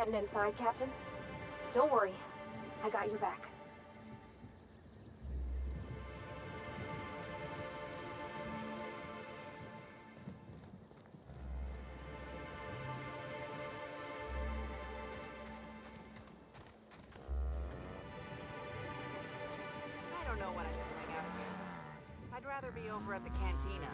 heading inside, Captain. Don't worry. I got your back. I don't know what I'm doing out here. I'd rather be over at the cantina.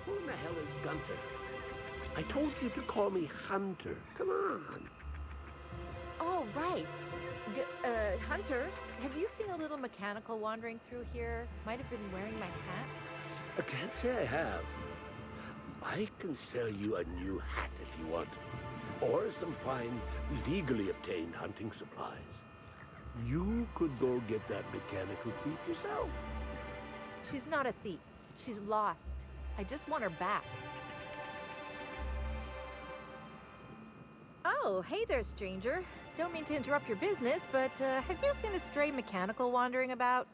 Who in the hell is Gunter? I told you to call me Hunter. Come on. Oh, right. Hunter, have you seen a little mechanical wandering through here? Might have been wearing my hat. I can't say I have. I can sell you a new hat if you want. Or some fine, legally obtained hunting supplies. You could go get that mechanical thief yourself. She's not a thief. She's lost. I just want her back. Oh, hey there, stranger. Don't mean to interrupt your business, but have you seen a stray mechanical wandering about?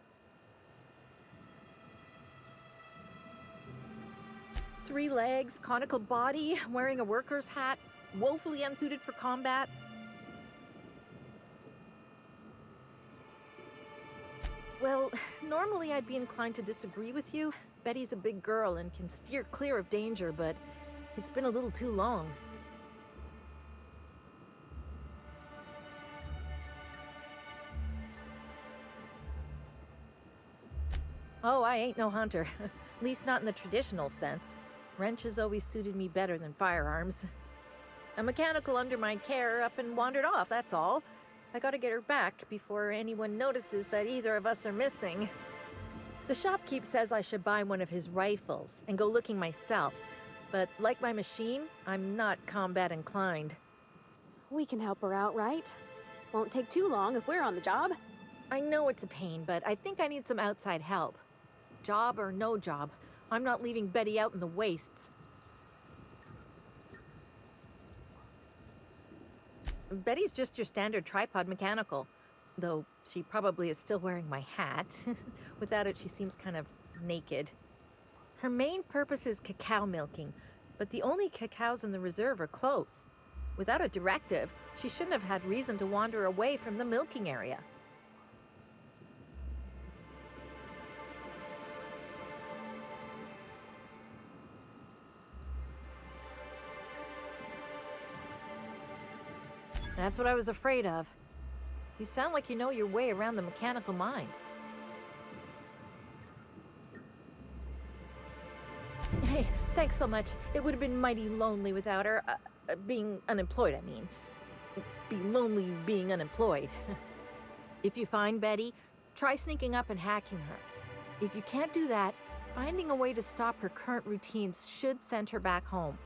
3 legs, conical body, wearing a worker's hat, woefully unsuited for combat. Well, normally I'd be inclined to disagree with you. Betty's a big girl and can steer clear of danger, but it's been a little too long. Oh, I ain't no hunter. At least not in the traditional sense. Wrenches always suited me better than firearms. A mechanical under my care up and wandered off, that's all. I gotta get her back before anyone notices that either of us are missing. The shopkeep says I should buy one of his rifles and go looking myself. But like my machine, I'm not combat inclined. We can help her out, right? Won't take too long if we're on the job. I know it's a pain, but I think I need some outside help. Job or no job, I'm not leaving Betty out in the wastes. Betty's just your standard tripod mechanical, though she probably is still wearing my hat. Without it, she seems kind of naked. Her main purpose is cacao milking, but the only cacaos in the reserve are close. Without a directive, she shouldn't have had reason to wander away from the milking area. That's what I was afraid of. You sound like you know your way around the mechanical mind. Hey, thanks so much. It would have been mighty lonely without her. Being unemployed, I mean. Be lonely being unemployed. If you find Betty, try sneaking up and hacking her. If you can't do that, finding a way to stop her current routines should send her back home.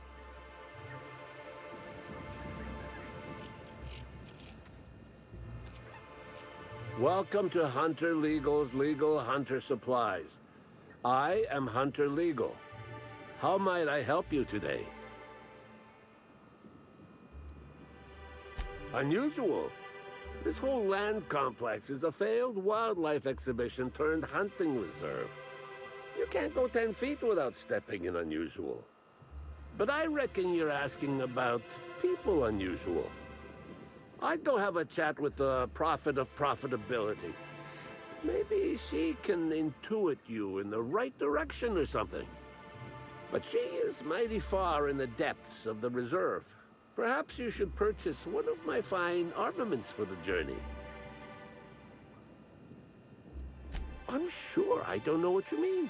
Welcome to Hunter Legal's Legal Hunter Supplies. I am Hunter Legal. How might I help you today? Unusual. This whole land complex is a failed wildlife exhibition turned hunting reserve. You can't go 10 feet without stepping in unusual. But I reckon you're asking about people unusual. I'd go have a chat with the prophet of profitability. Maybe she can intuit you in the right direction or something. But she is mighty far in the depths of the reserve. Perhaps you should purchase one of my fine armaments for the journey. I'm sure I don't know what you mean.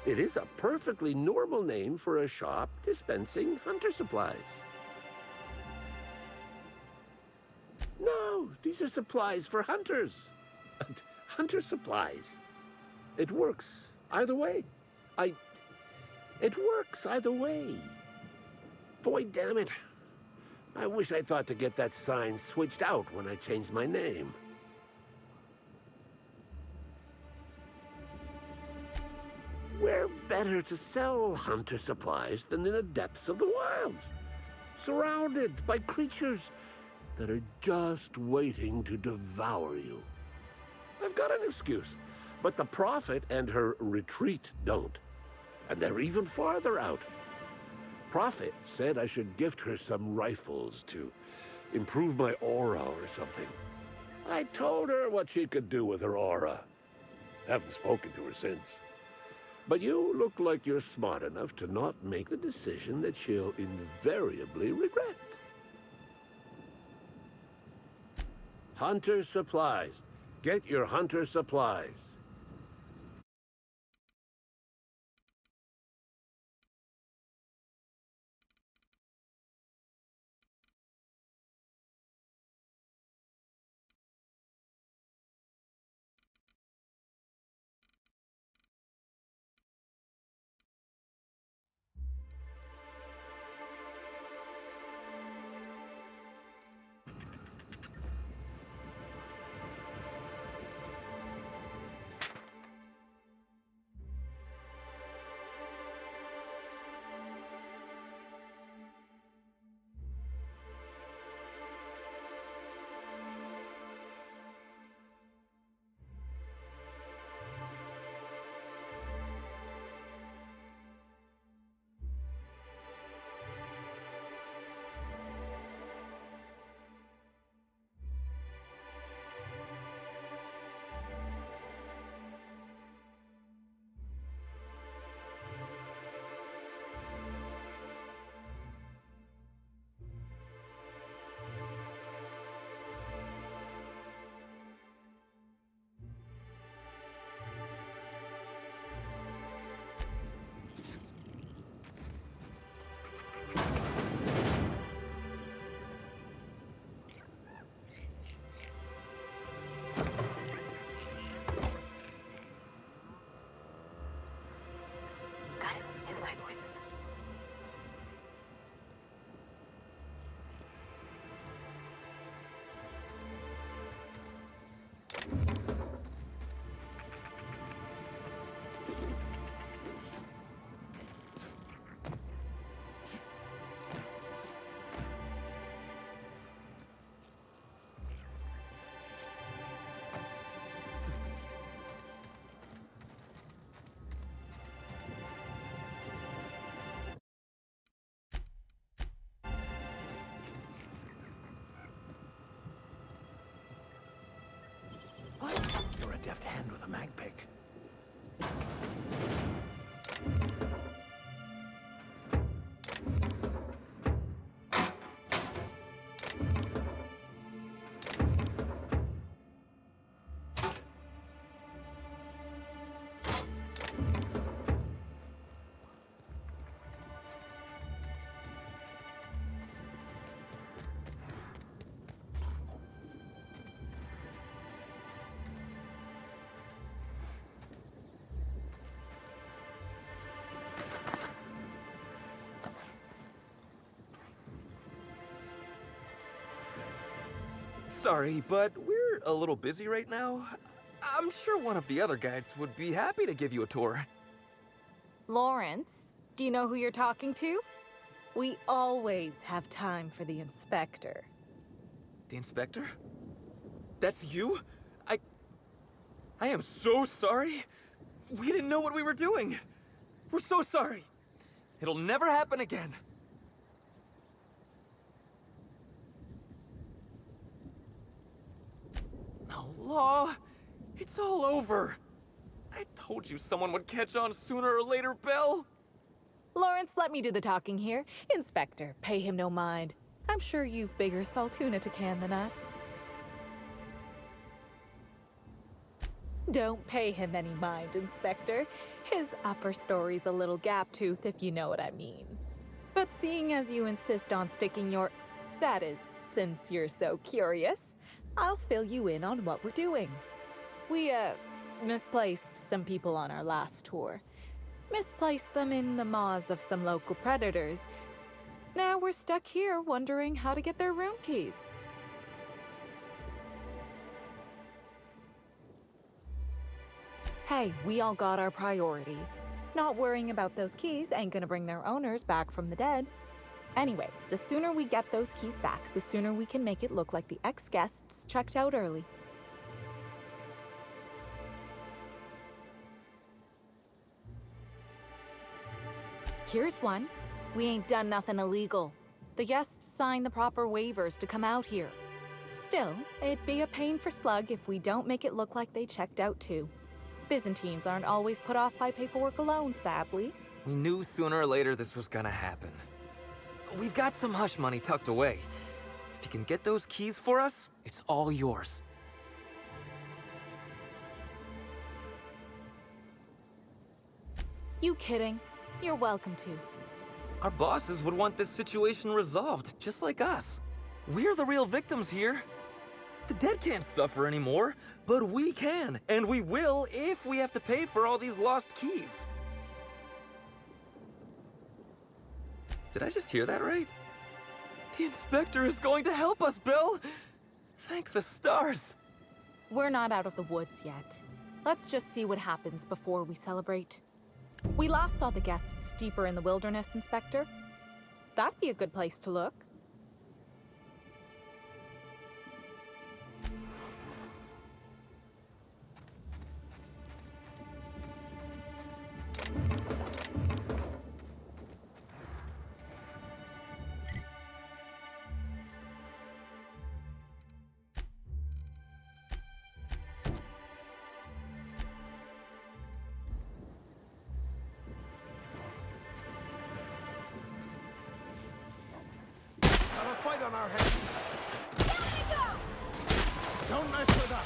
It is a perfectly normal name for a shop dispensing hunter supplies. No, these are supplies for hunters. Hunter supplies. It works either way. It works either way. Boy, damn it. I wish I thought to get that sign switched out when I changed my name. Where better to sell hunter supplies than in the depths of the wilds? Surrounded by creatures that are just waiting to devour you. I've got an excuse, but the Prophet and her retreat don't. And they're even farther out. Prophet said I should gift her some rifles to improve my aura or something. I told her what she could do with her aura. Haven't spoken to her since. But you look like you're smart enough to not make the decision that she'll invariably regret. Hunter supplies. Get your hunter supplies. You're a deft hand with a mag pick. Sorry, but we're a little busy right now. I'm sure one of the other guides would be happy to give you a tour. Lawrence, do you know who you're talking to? We always have time for the inspector. The inspector? That's you? I am so sorry. We didn't know what we were doing. We're so sorry. It'll never happen again. Oh, Law, it's all over. I told you someone would catch on sooner or later, Belle. Lawrence, let me do the talking here. Inspector, pay him no mind. I'm sure you've bigger saltuna to can than us. Don't pay him any mind, Inspector. His upper story's a little gap-toothed, if you know what I mean. But seeing as you insist on sticking your... That is, since you're so curious, I'll fill you in on what we're doing. We, misplaced some people on our last tour. Misplaced them in the maws of some local predators. Now we're stuck here wondering how to get their room keys. Hey, we all got our priorities. Not worrying about those keys ain't gonna bring their owners back from the dead. Anyway, the sooner we get those keys back, the sooner we can make it look like the ex-guests checked out early. Here's one. We ain't done nothing illegal. The guests signed the proper waivers to come out here. Still, it'd be a pain for Slug if we don't make it look like they checked out too. Byzantines aren't always put off by paperwork alone, sadly. We knew sooner or later this was gonna happen. We've got some hush money tucked away. If you can get those keys for us, it's all yours. You kidding? You're welcome to. Our bosses would want this situation resolved, just like us. We're the real victims here. The dead can't suffer anymore, but we can, and we will if we have to pay for all these lost keys. Did I just hear that right? The inspector is going to help us, Bill! Thank the stars. We're not out of the woods yet. Let's just see what happens before we celebrate. We last saw the guests deeper in the wilderness, Inspector. That'd be a good place to look. Fight on our hands. Don't mess with us.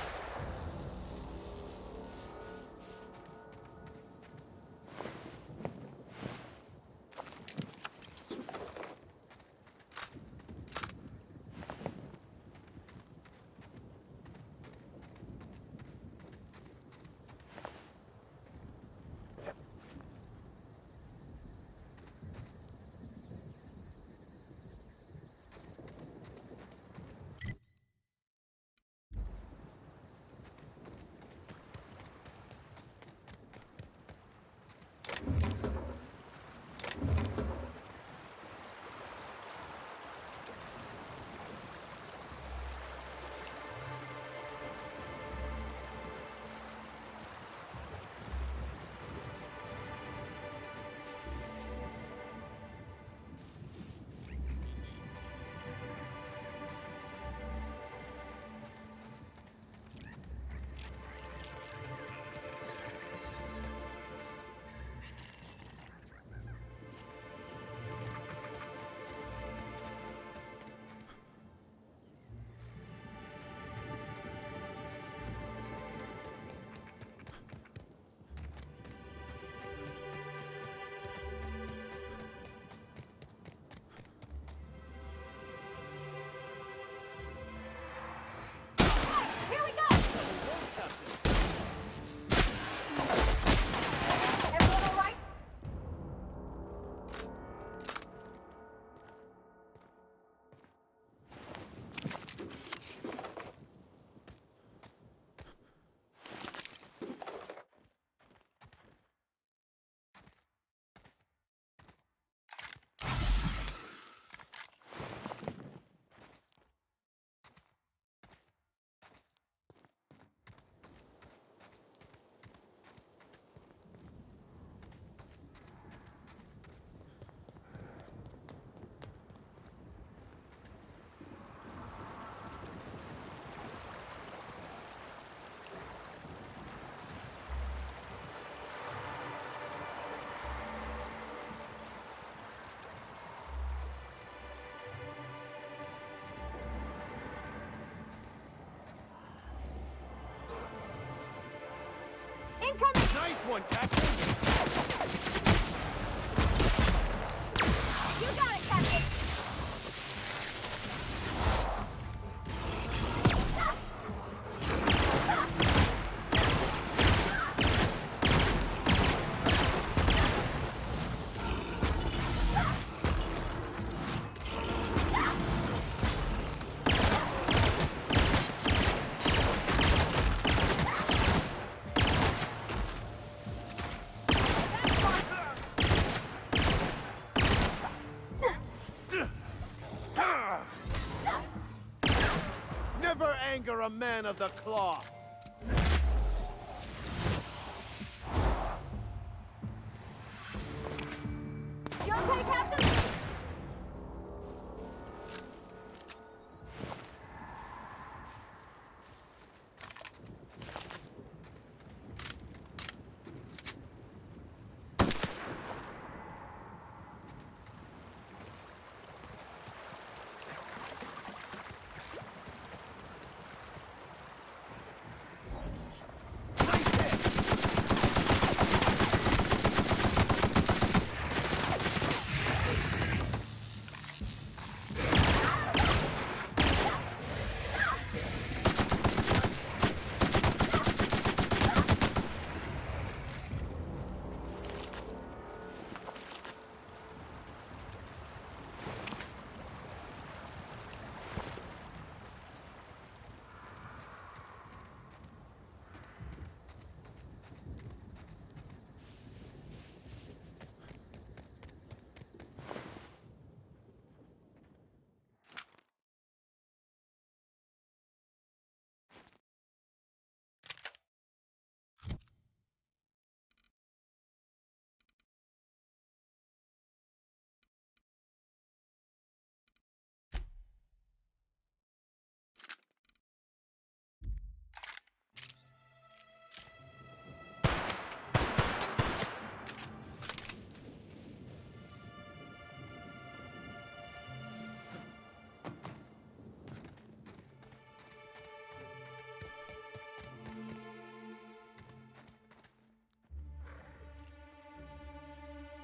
Nice one, Captain! You got it, Captain! are a man of the cloth. You okay, Captain?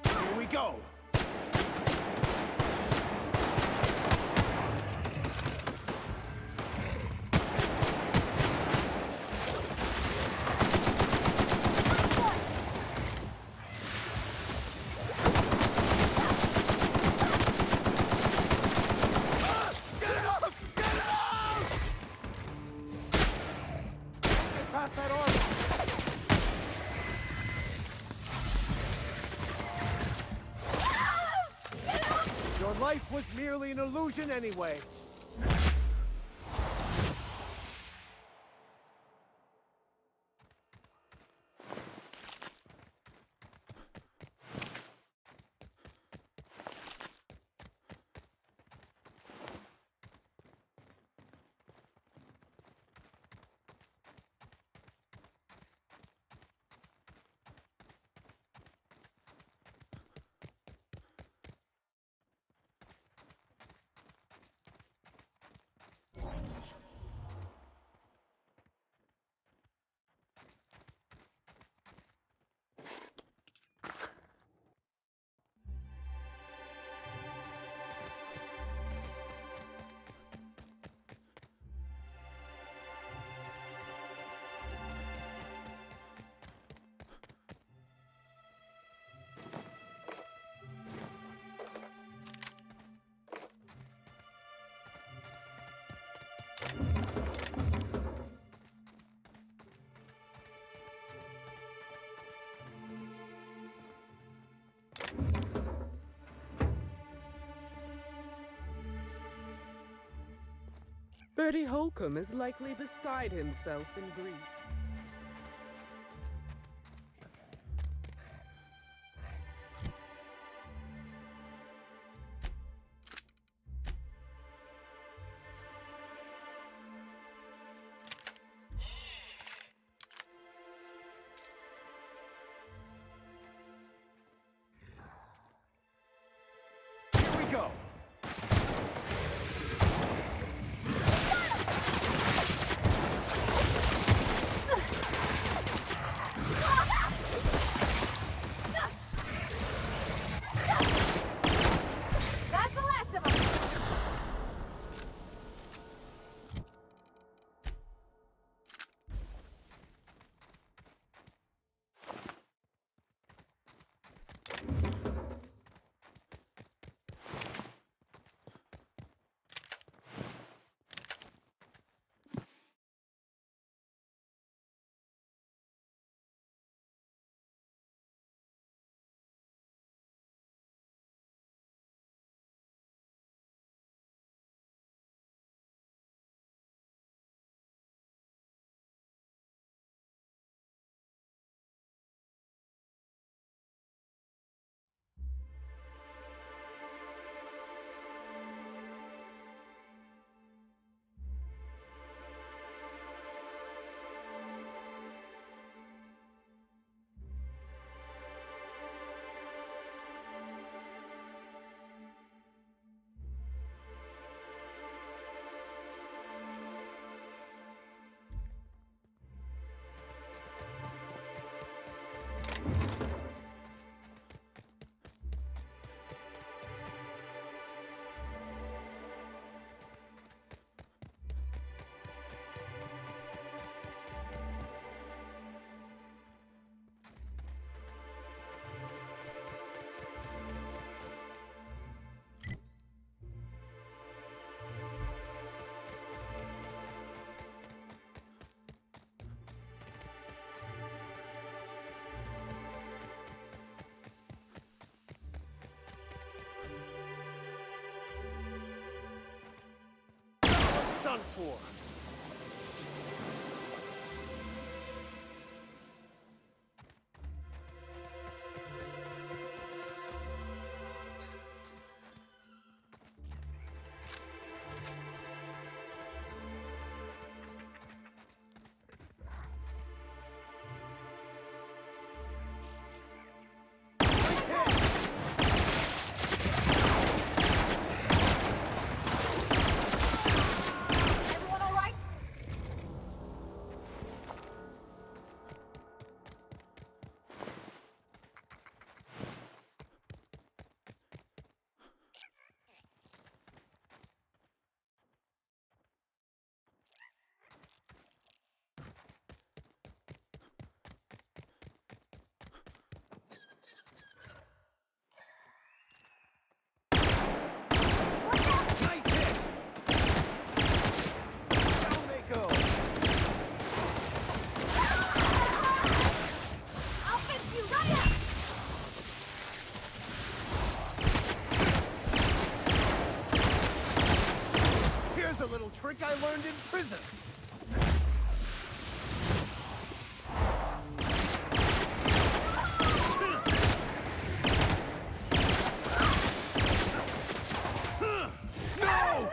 Here we go. Pass that order. Your life was merely an illusion anyway. Bertie Holcomb is likely beside himself in grief. Here we go. done for. Everyone all right? Nice hit! Down they go! I'll fix you right up! Here's a little trick I learned in prison. No!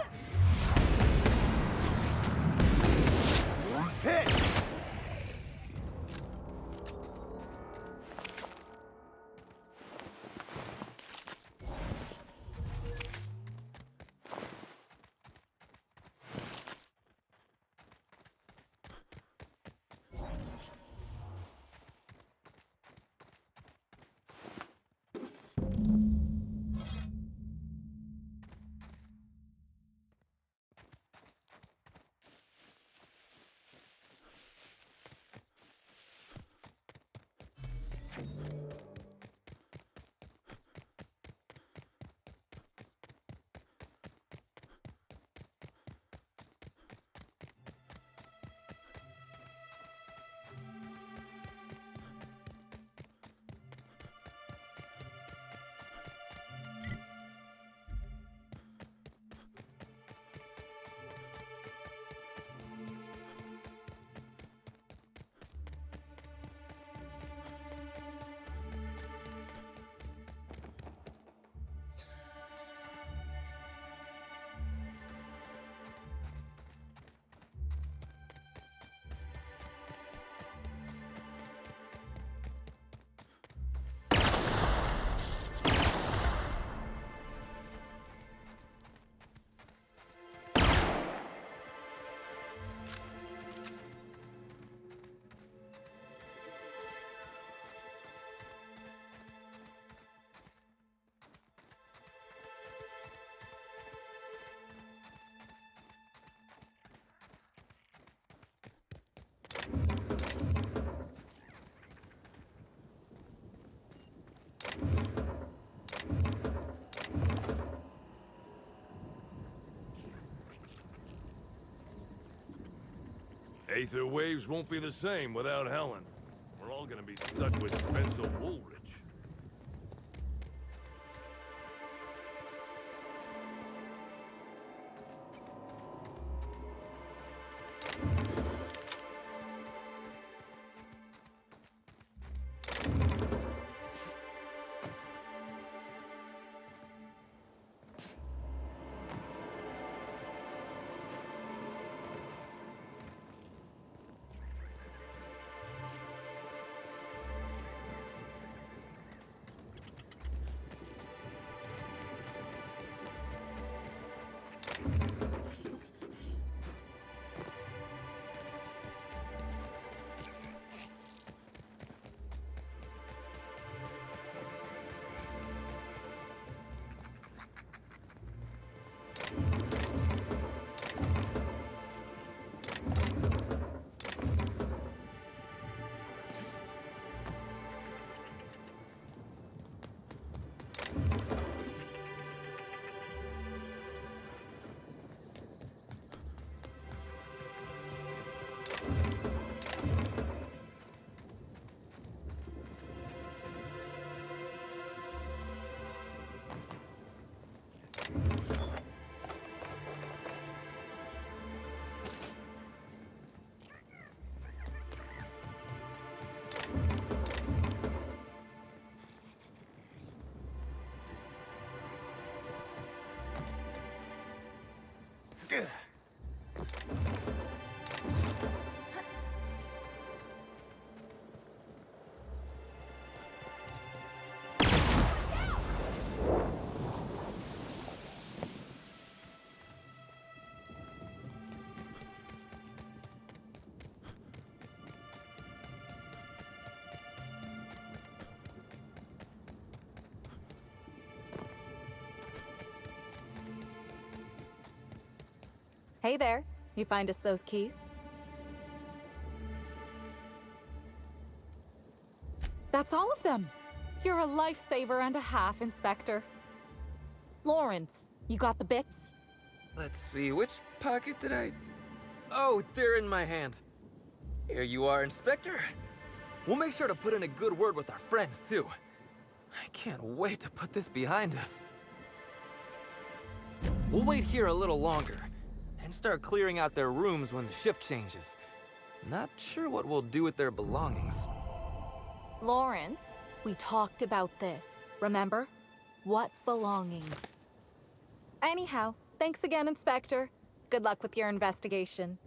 Hit! Aether waves won't be the same without Helen. We're all gonna be stuck with Spencer Woolridge. Hey there. You find us those keys? That's all of them. You're a lifesaver and a half, Inspector. Lawrence, you got the bits? Let's see, which pocket did I... Oh, they're in my hand. Here you are, Inspector. We'll make sure to put in a good word with our friends, too. I can't wait to put this behind us. We'll wait here a little longer and start clearing out their rooms when the shift changes. Not sure what we'll do with their belongings. Lawrence, we talked about this, remember? What belongings? Anyhow, thanks again, Inspector. Good luck with your investigation.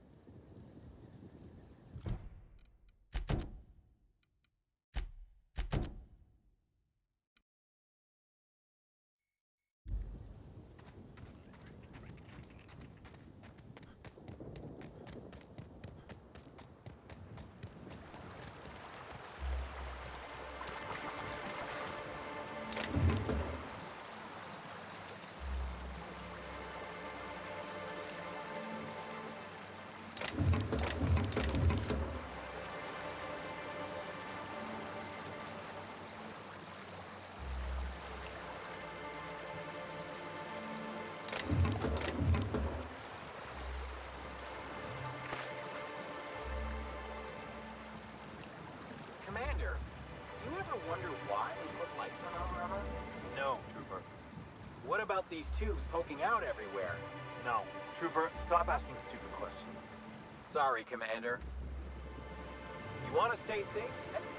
Commander, do you ever wonder why we put lights on our armor? No, Trooper. What about these tubes poking out everywhere? No. Trooper, stop asking stupid questions. Sorry, Commander. You want to stay safe?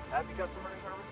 Happy customers, Armor?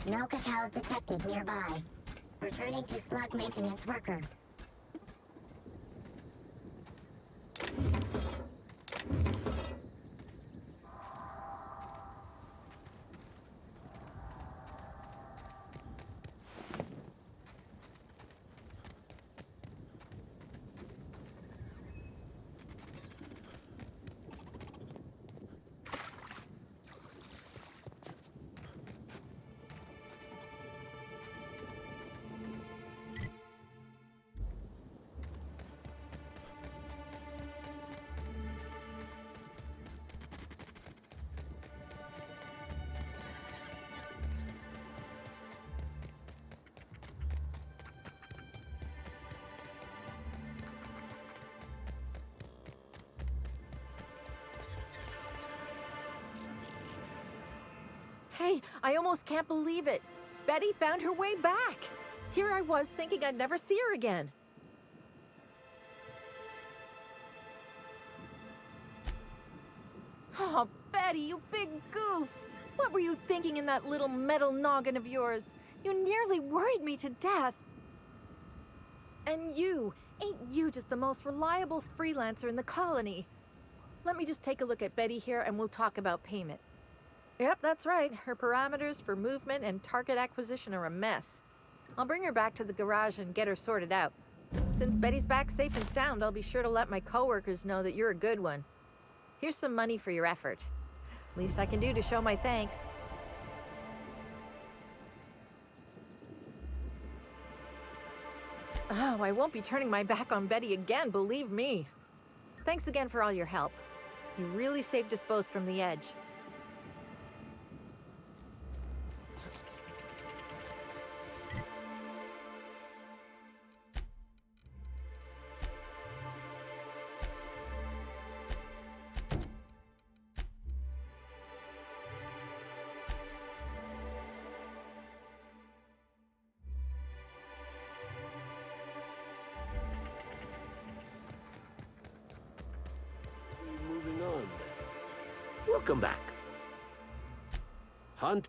No cacaos detected nearby. Returning to slug maintenance worker. Hey, I almost can't believe it. Betty found her way back. Here I was thinking I'd never see her again. Oh, Betty, you big goof. What were you thinking in that little metal noggin of yours? You nearly worried me to death. And ain't you just the most reliable freelancer in the colony? Let me just take a look at Betty here and we'll talk about payment. Yep, that's right. Her parameters for movement and target acquisition are a mess. I'll bring her back to the garage and get her sorted out. Since Betty's back safe and sound, I'll be sure to let my coworkers know that you're a good one. Here's some money for your effort. Least I can do to show my thanks. Oh, I won't be turning my back on Betty again, believe me. Thanks again for all your help. You really saved us both from the edge. Moving on, then. Welcome back. Hunt.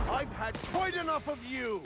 I've had quite enough of you!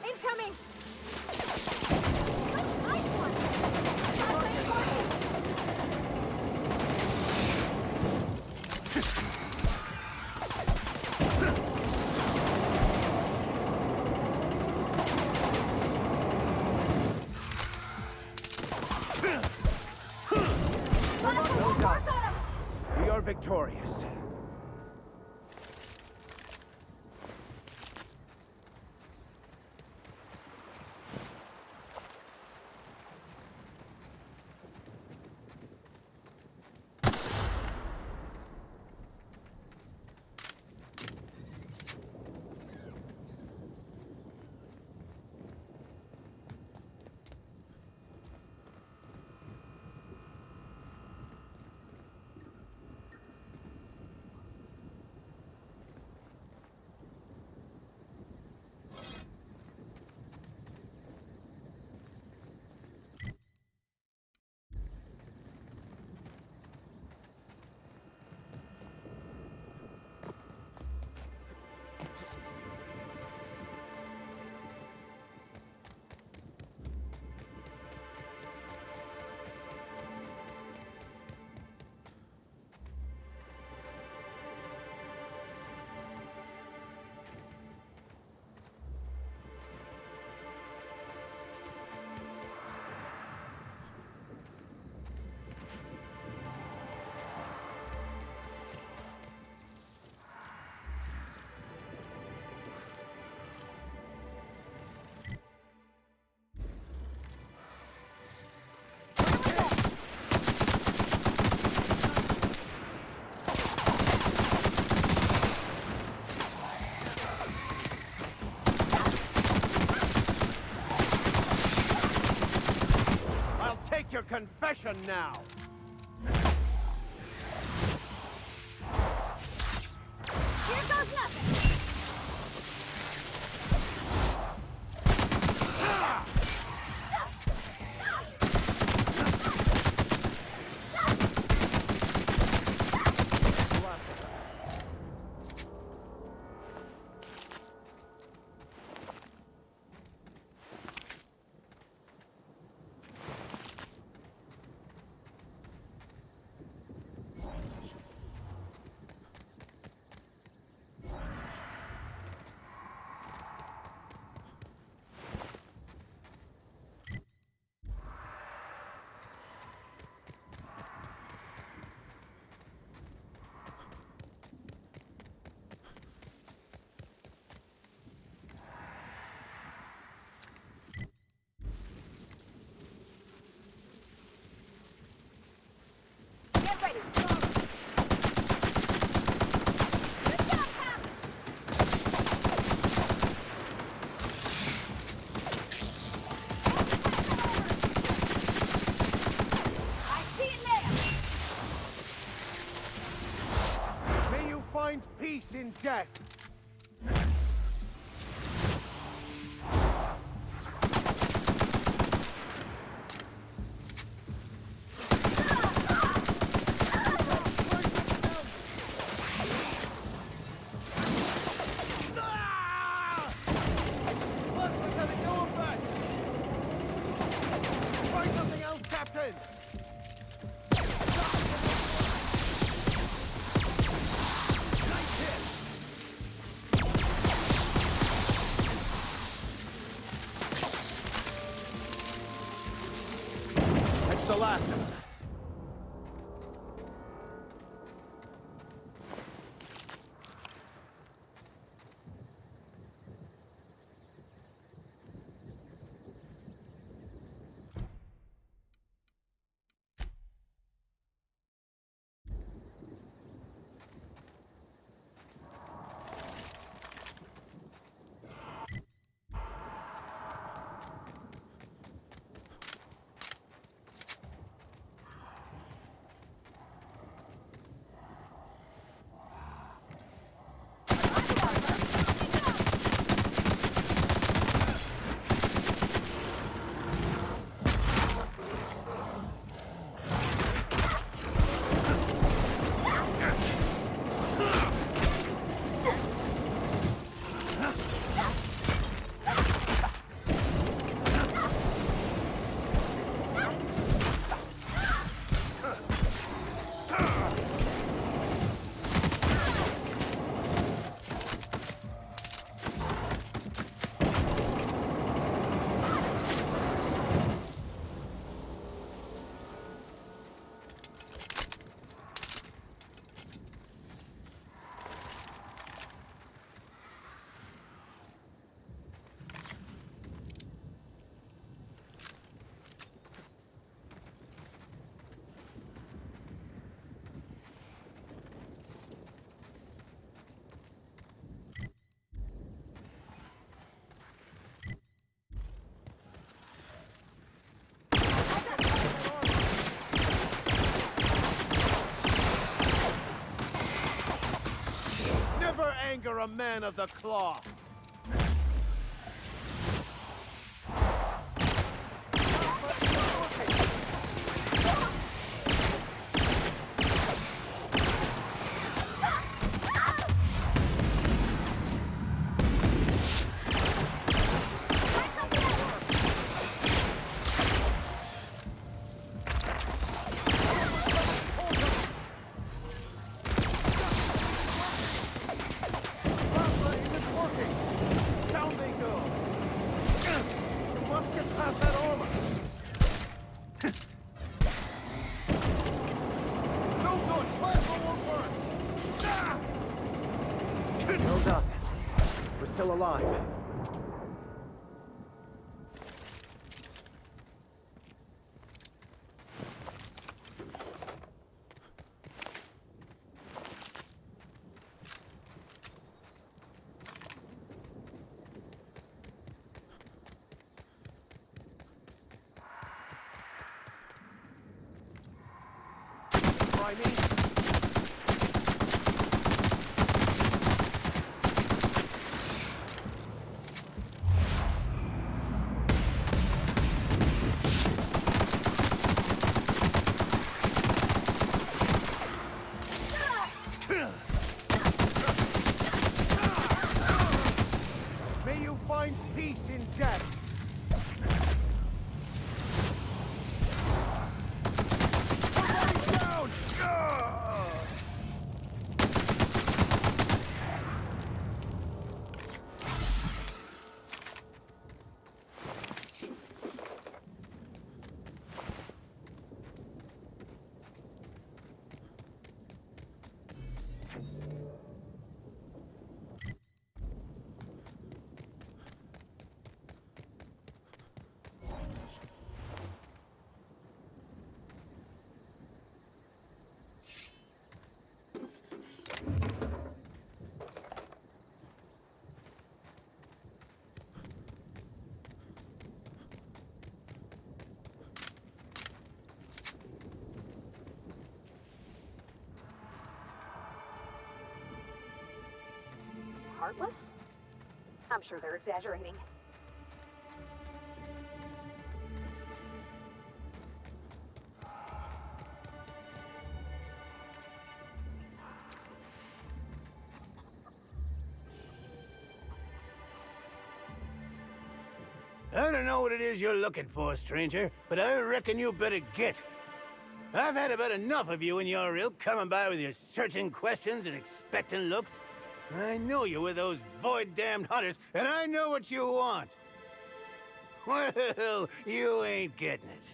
Incoming! We are victorious. Expect your confession now! Here goes nothing! Get ready! Good job, Cap! I see it now! May you find peace in death! That's the last of them. Never anger a man of the cloth! Well done. We're still alive. I mean? May you find peace in death. Heartless? I'm sure they're exaggerating. I don't know what it is you're looking for, stranger, but I reckon you better get. I've had about enough of you and your ilk coming by with your searching questions and expectant looks. I know you with those void-damned hunters, and I know what you want. Well, you ain't getting it.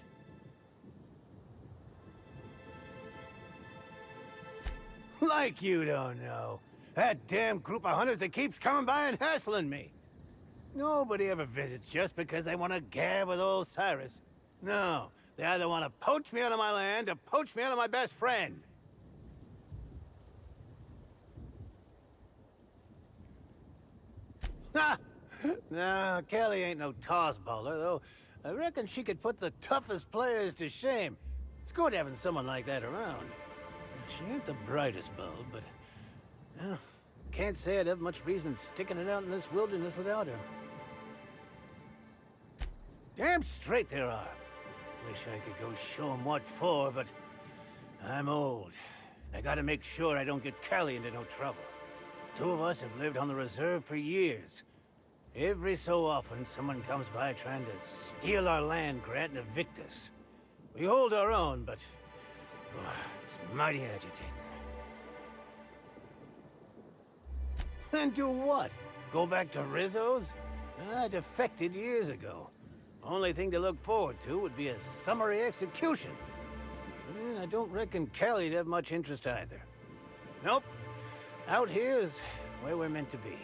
Like you don't know. That damn group of hunters that keeps coming by and hassling me. Nobody ever visits just because they want to gab with old Cyrus. No, they either want to poach me out of my land or poach me out of my best friend. Ha! No, Kelly ain't no toss bowler, though. I reckon she could put the toughest players to shame. It's good having someone like that around. She ain't the brightest bulb, but... can't say I'd have much reason sticking it out in this wilderness without her. Damn straight there are. Wish I could go show 'em what for, but... I'm old. I gotta make sure I don't get Callie into no trouble. Two of us have lived on the reserve for years. Every so often, someone comes by trying to steal our land grant and evict us. We hold our own, but... it's mighty agitating. Then do what? Go back to Rizzo's? I defected years ago. Only thing to look forward to would be a summary execution. And I don't reckon Callie'd have much interest either. Nope. Out here is where we're meant to be.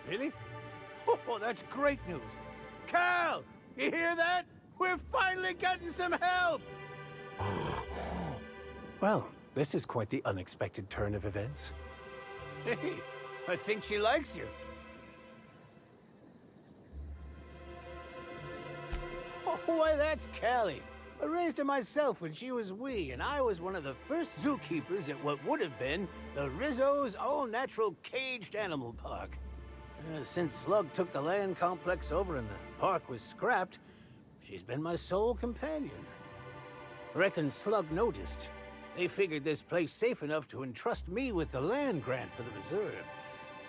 Really? Oh, that's great news. Cal! You hear that? We're finally getting some help! Well, this is quite the unexpected turn of events. Hey, I think she likes you. Oh, why, that's Callie. I raised her myself when she was wee, and I was one of the first zookeepers at what would have been the Rizzo's all-natural caged animal park. Since Slug took the land complex over and the park was scrapped, she's been my sole companion. Reckon Slug noticed. They figured this place safe enough to entrust me with the land grant for the reserve.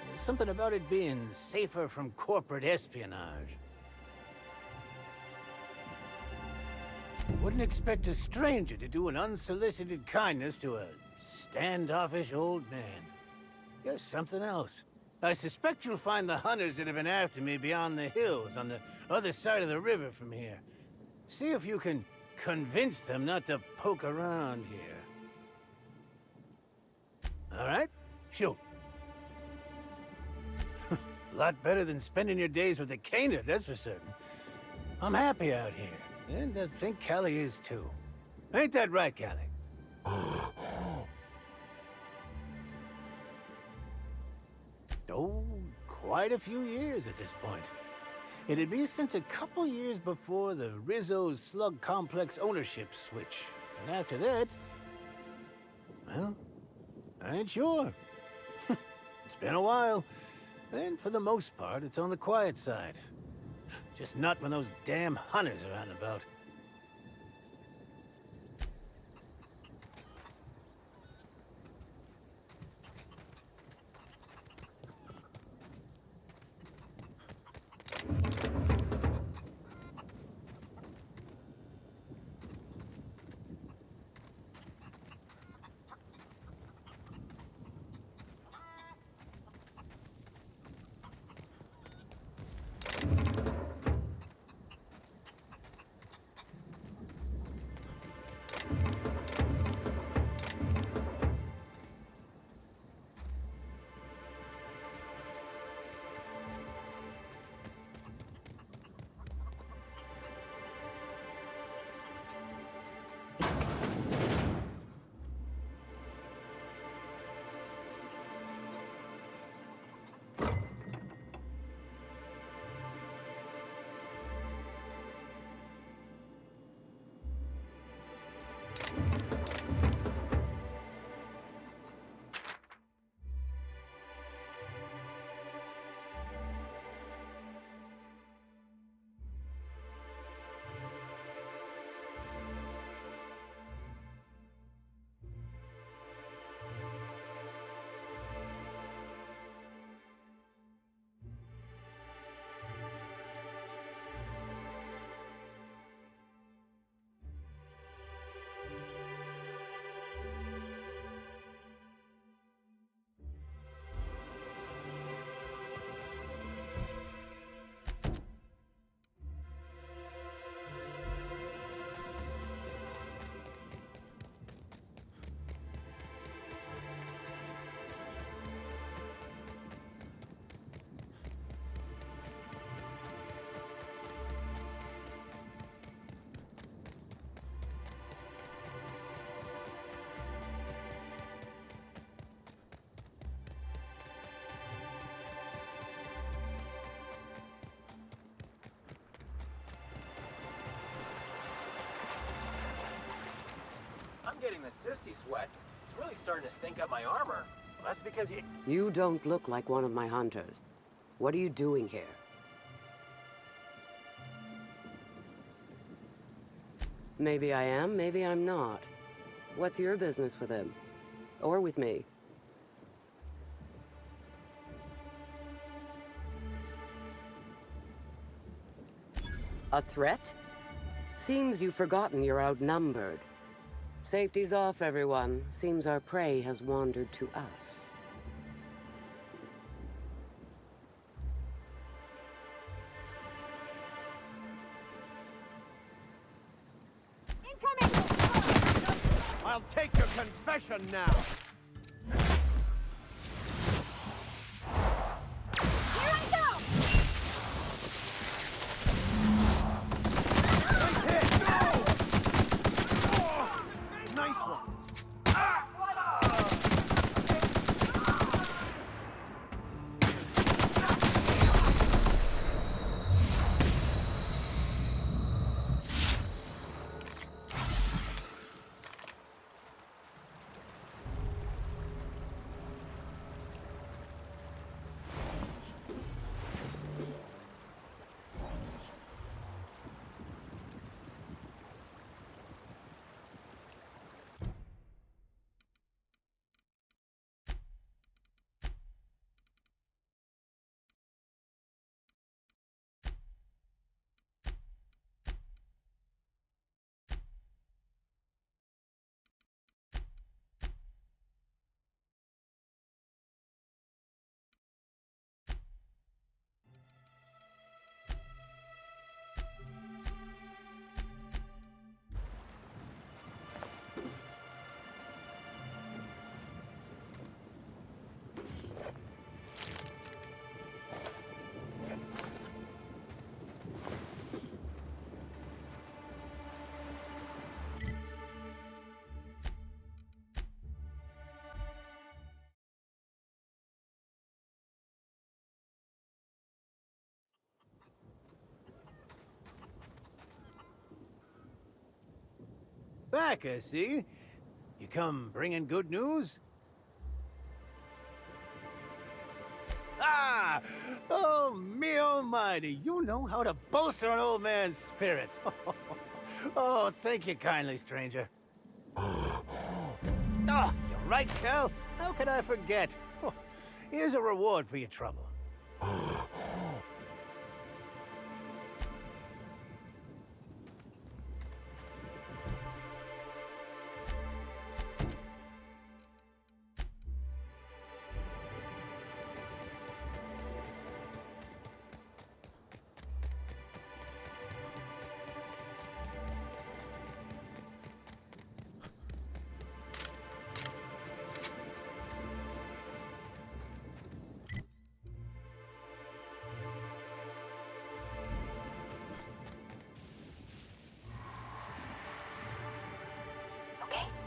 There's something about it being safer from corporate espionage. Wouldn't expect a stranger to do an unsolicited kindness to a standoffish old man. There's something else. I suspect you'll find the hunters that have been after me beyond the hills on the other side of the river from here. See if you can convince them not to poke around here. All right? Shoot. Lot better than spending your days with a caner, that's for certain. I'm happy out here, and I think Callie is too. Ain't that right, Callie? Oh, quite a few years at this point. It'd be since a couple years before the Rizzo's Slug Complex ownership switch. And after that, well, I ain't sure. It's been a while. And for the most part, it's on the quiet side. Just not when those damn hunters are out and about. I'm getting the sissy sweats. It's really starting to stink up my armor. Well, that's because you... You don't look like one of my hunters. What are you doing here? Maybe I am, maybe I'm not. What's your business with him? Or with me? A threat? Seems you've forgotten you're outnumbered. Safety's off, everyone. Seems our prey has wandered to us. I'll take your confession now. Here I go! Nice one. back, I see. You come bringing good news? Ah! Oh, me almighty, you know how to bolster an old man's spirits. Oh, thank you kindly, stranger. Oh, you're right, Cal. How could I forget? Oh, here's a reward for your trouble.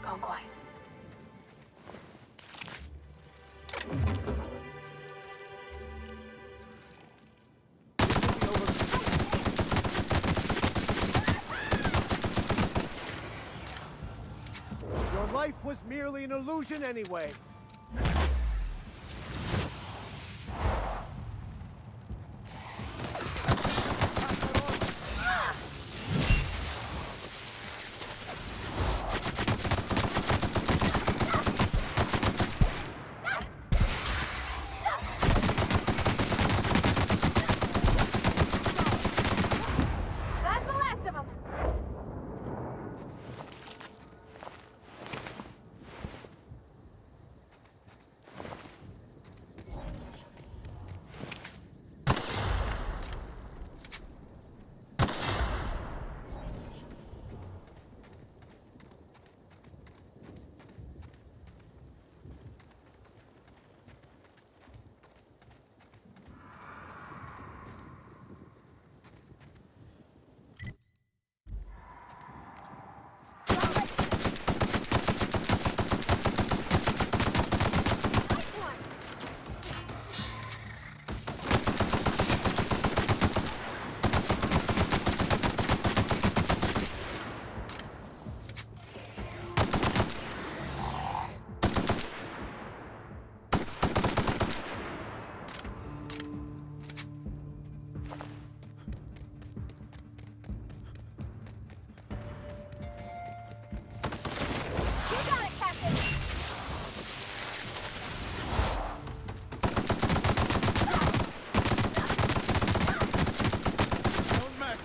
Go quiet. Your life was merely an illusion anyway.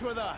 With us.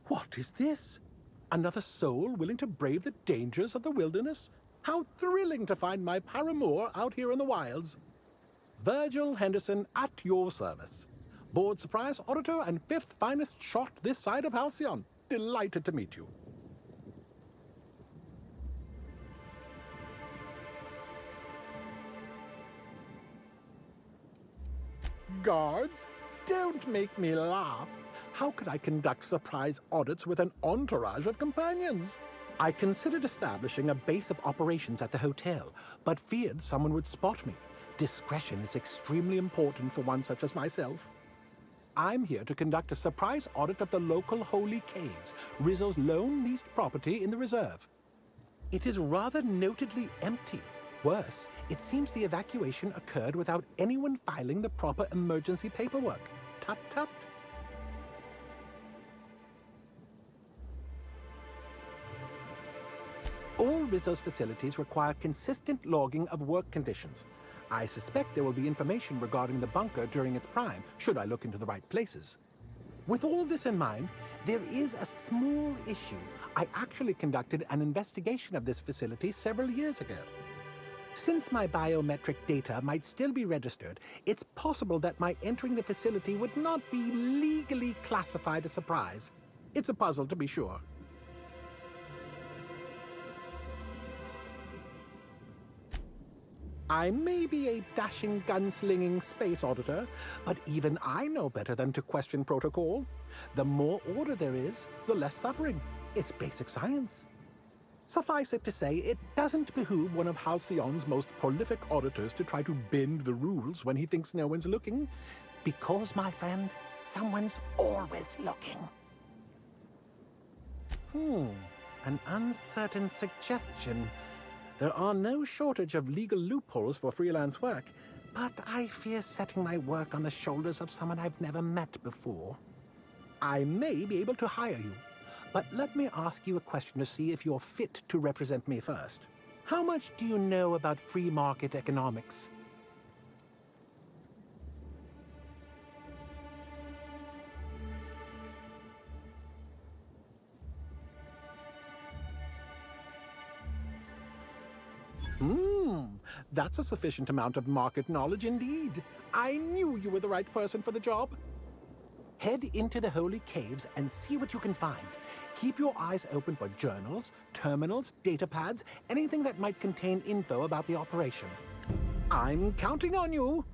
What is this? Another soul willing to brave the dangers of the wilderness? How thrilling to find my paramour out here in the wilds. Virgil Henderson at your service. Board surprise auditor and fifth finest shot this side of Halcyon. Delighted to meet you. Guards, don't make me laugh. How could I conduct surprise audits with an entourage of companions? I considered establishing a base of operations at the hotel, but feared someone would spot me. Discretion is extremely important for one such as myself. I'm here to conduct a surprise audit of the local holy caves, Rizzo's lone leased property in the reserve. It is rather notedly empty. Worse, it seems the evacuation occurred without anyone filing the proper emergency paperwork. Tut tut. All Rizzo's facilities require consistent logging of work conditions. I suspect there will be information regarding the bunker during its prime, should I look into the right places. With all this in mind, there is a small issue. I actually conducted an investigation of this facility several years ago. Since my biometric data might still be registered, it's possible that my entering the facility would not be legally classified a surprise. It's a puzzle, to be sure. I may be a dashing, gunslinging space auditor, but even I know better than to question protocol. The more order there is, the less suffering. It's basic science. Suffice it to say, it doesn't behoove one of Halcyon's most prolific auditors to try to bend the rules when he thinks no one's looking. Because, my friend, someone's always looking. An uncertain suggestion. There are no shortage of legal loopholes for freelance work, but I fear setting my work on the shoulders of someone I've never met before. I may be able to hire you, but let me ask you a question to see if you're fit to represent me first. How much do you know about free market economics? That's a sufficient amount of market knowledge indeed. I knew you were the right person for the job. Head into the holy caves and see what you can find. Keep your eyes open for journals, terminals, datapads, anything that might contain info about the operation. I'm counting on you.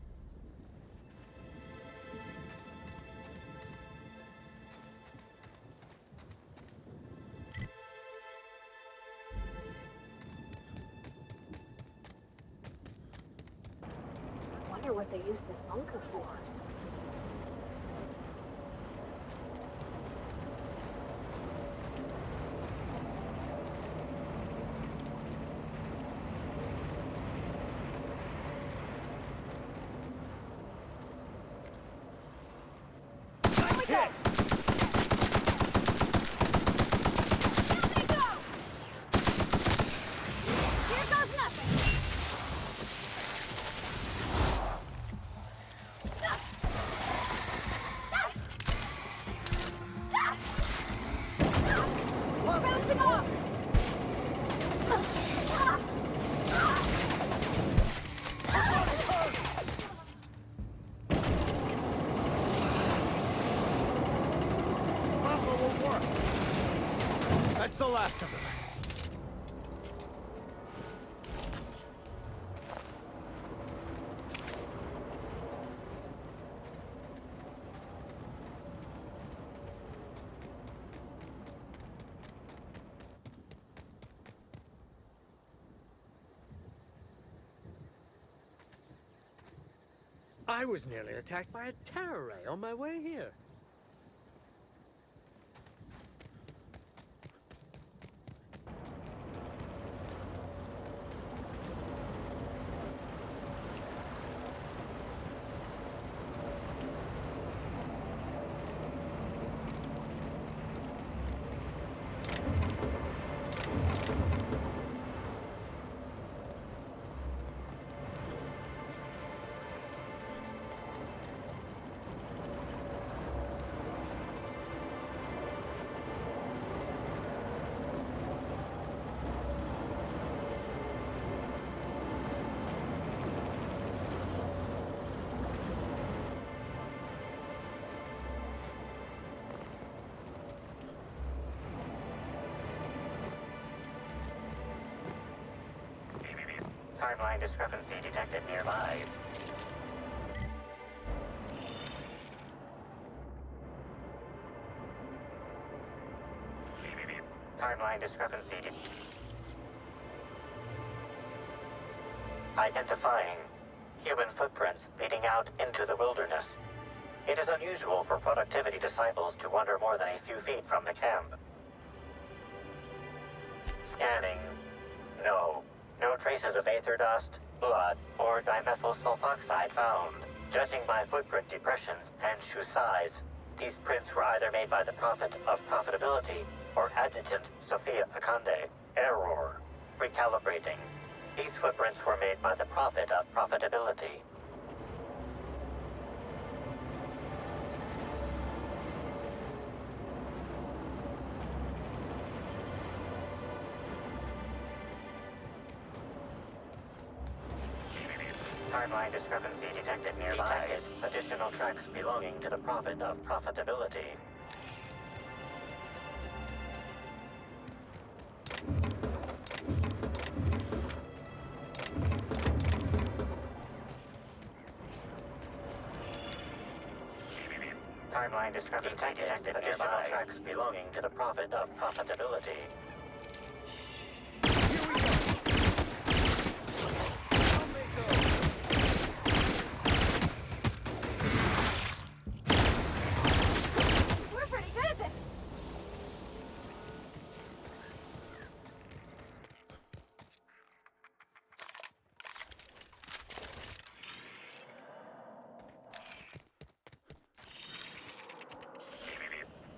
I wonder what they use this bunker for. That's the last of them. I was nearly attacked by a terror ray on my way here. Timeline discrepancy detected nearby. Timeline discrepancy. Identifying human footprints leading out into the wilderness. It is unusual for productivity disciples to wander more than a few feet from the camp. Scanning. No. No traces of aether dust, blood, or dimethyl sulfoxide found. Judging by footprint depressions and shoe size, these prints were either made by the Prophet of Profitability or Adjutant Sophia Akande. Error. Recalibrating. These footprints were made by the Prophet of Profitability. Timeline discrepancy detected nearby. Additional tracks belonging to the Prophet of Profitability. Timeline discrepancy detected. Additional tracks belonging to the Prophet of Profitability. We're pretty good at this.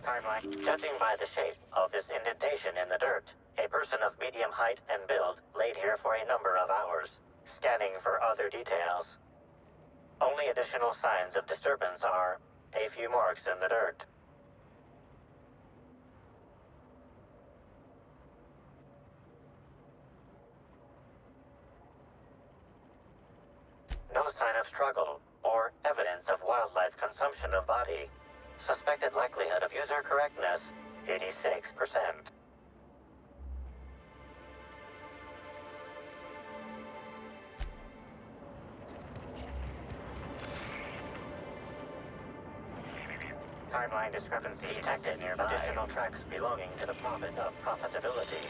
Timeline. Judging by the shape of this indentation in the dirt, a person of medium height and build laid here for a number of hours. Scanning for other details. Only additional signs of disturbance are a few marks in the dirt. No sign of struggle or evidence of wildlife consumption of body. Suspected likelihood of user correctness, 86%. Timeline discrepancy detected nearby. Additional tracks belonging to the Prophet of Profitability.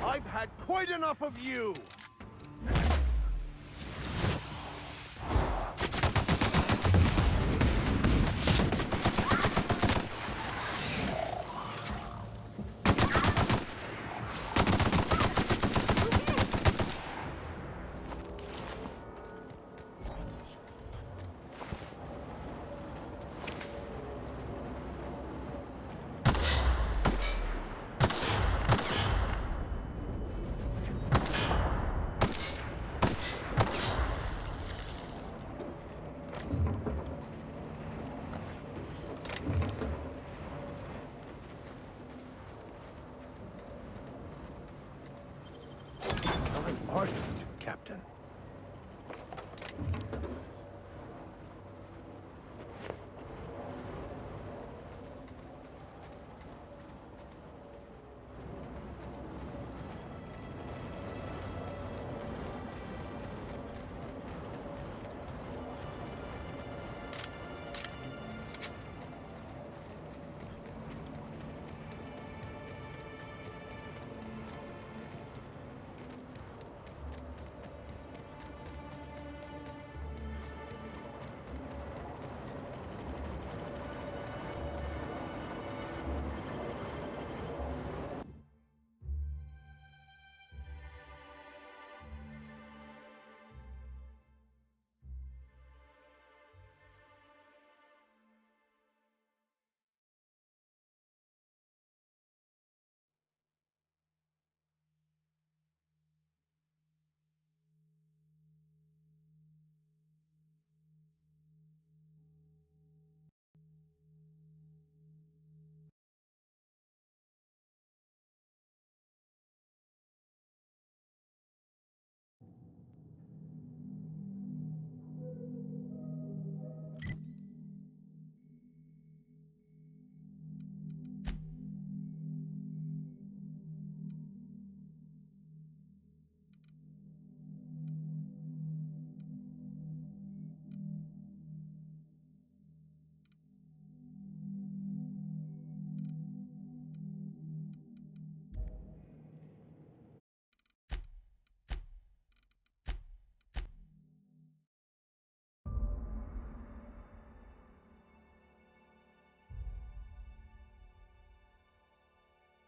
I've had quite enough of you!